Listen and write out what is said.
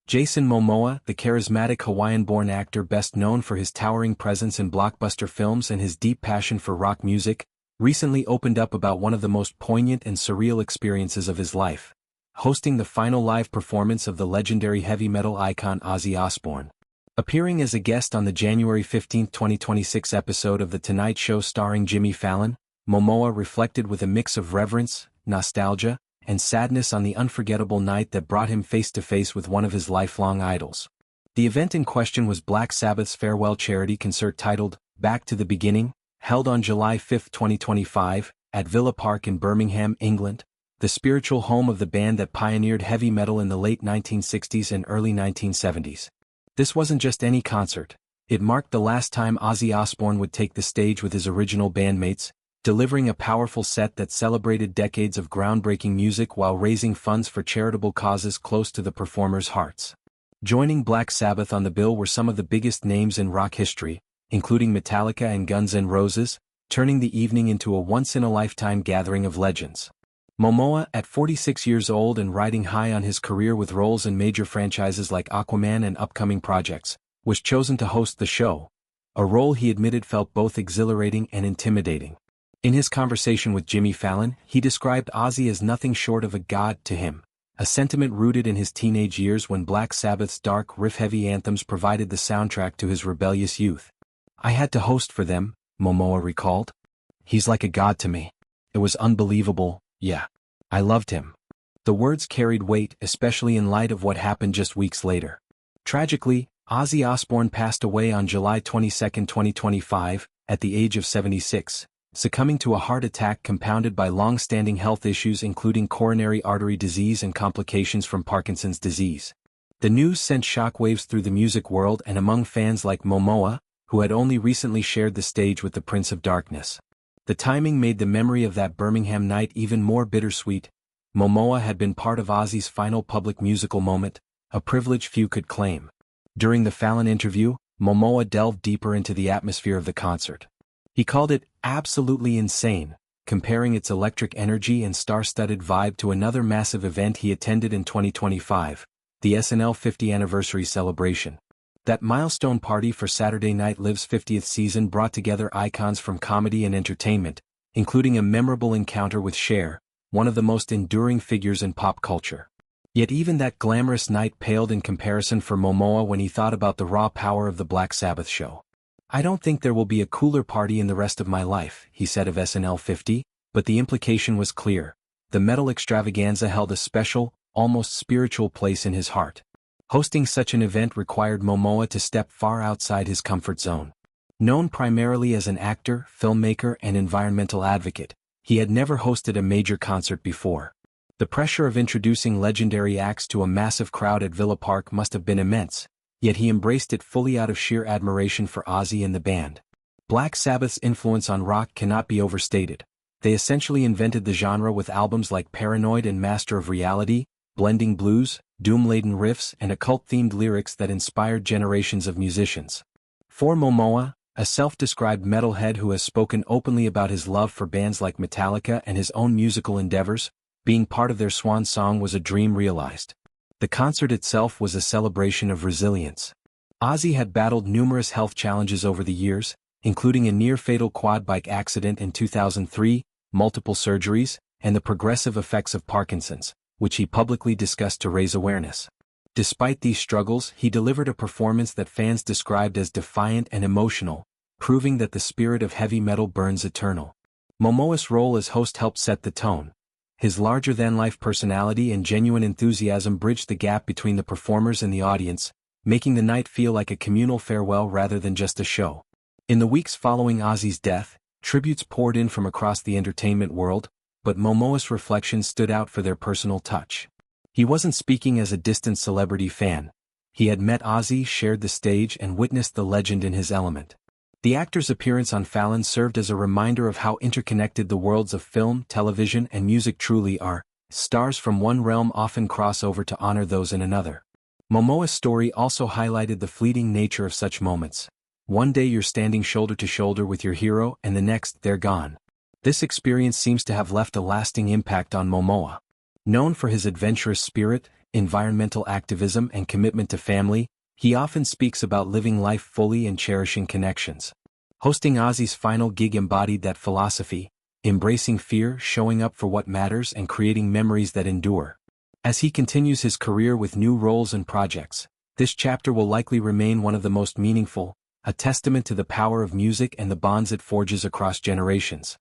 Jason Momoa, the charismatic Hawaiian-born actor best known for his towering presence in blockbuster films and his deep passion for rock music, recently opened up about one of the most poignant and surreal experiences of his life, hosting the final live performance of the legendary heavy metal icon Ozzy Osbourne. Appearing as a guest on the January 15, 2026 episode of The Tonight Show starring Jimmy Fallon, Momoa reflected with a mix of reverence, nostalgia, and sadness on the unforgettable night that brought him face-to-face with one of his lifelong idols. The event in question was Black Sabbath's farewell charity concert titled, Back to the Beginning, held on July 5, 2025, at Villa Park in Birmingham, England, the spiritual home of the band that pioneered heavy metal in the late 1960s and early 1970s. This wasn't just any concert, it marked the last time Ozzy Osbourne would take the stage with his original bandmates, delivering a powerful set that celebrated decades of groundbreaking music while raising funds for charitable causes close to the performers' hearts. Joining Black Sabbath on the bill were some of the biggest names in rock history, including Metallica and Guns N' Roses, turning the evening into a once-in-a-lifetime gathering of legends. Momoa, at 46 years old and riding high on his career with roles in major franchises like Aquaman and upcoming projects, was chosen to host the show, a role he admitted felt both exhilarating and intimidating. In his conversation with Jimmy Fallon, he described Ozzy as nothing short of a god to him, a sentiment rooted in his teenage years when Black Sabbath's dark, riff-heavy anthems provided the soundtrack to his rebellious youth. "I had to host for them," Momoa recalled. "He's like a god to me. It was unbelievable, yeah. I loved him." The words carried weight, especially in light of what happened just weeks later. Tragically, Ozzy Osbourne passed away on July 22, 2025, at the age of 76. Succumbing to a heart attack compounded by long-standing health issues including coronary artery disease and complications from Parkinson's disease. The news sent shockwaves through the music world and among fans like Momoa, who had only recently shared the stage with the Prince of Darkness. The timing made the memory of that Birmingham night even more bittersweet. Momoa had been part of Ozzy's final public musical moment, a privilege few could claim. During the Fallon interview, Momoa delved deeper into the atmosphere of the concert. He called it absolutely insane, comparing its electric energy and star-studded vibe to another massive event he attended in 2025, the SNL 50th anniversary celebration. That milestone party for Saturday Night Live's 50th season brought together icons from comedy and entertainment, including a memorable encounter with Cher, one of the most enduring figures in pop culture. Yet even that glamorous night paled in comparison for Momoa when he thought about the raw power of the Black Sabbath show. "I don't think there will be a cooler party in the rest of my life," he said of SNL 50, but the implication was clear. The metal extravaganza held a special, almost spiritual place in his heart. Hosting such an event required Momoa to step far outside his comfort zone. Known primarily as an actor, filmmaker, and environmental advocate, he had never hosted a major concert before. The pressure of introducing legendary acts to a massive crowd at Villa Park must have been immense, yet he embraced it fully out of sheer admiration for Ozzy and the band. Black Sabbath's influence on rock cannot be overstated. They essentially invented the genre with albums like Paranoid and Master of Reality, blending blues, doom-laden riffs, and occult-themed lyrics that inspired generations of musicians. For Momoa, a self-described metalhead who has spoken openly about his love for bands like Metallica and his own musical endeavors, being part of their swan song was a dream realized. The concert itself was a celebration of resilience. Ozzy had battled numerous health challenges over the years, including a near-fatal quad bike accident in 2003, multiple surgeries, and the progressive effects of Parkinson's, which he publicly discussed to raise awareness. Despite these struggles, he delivered a performance that fans described as defiant and emotional, proving that the spirit of heavy metal burns eternal. Momoa's role as host helped set the tone. His larger-than-life personality and genuine enthusiasm bridged the gap between the performers and the audience, making the night feel like a communal farewell rather than just a show. In the weeks following Ozzy's death, tributes poured in from across the entertainment world, but Momoa's reflections stood out for their personal touch. He wasn't speaking as a distant celebrity fan. He had met Ozzy, shared the stage, and witnessed the legend in his element. The actor's appearance on Fallon served as a reminder of how interconnected the worlds of film, television, and music truly are. Stars from one realm often cross over to honor those in another. Momoa's story also highlighted the fleeting nature of such moments. One day you're standing shoulder to shoulder with your hero, and the next, they're gone. This experience seems to have left a lasting impact on Momoa. Known for his adventurous spirit, environmental activism and commitment to family, he often speaks about living life fully and cherishing connections. Hosting Ozzy's final gig embodied that philosophy, embracing fear, showing up for what matters and creating memories that endure. As he continues his career with new roles and projects, this chapter will likely remain one of the most meaningful, a testament to the power of music and the bonds it forges across generations.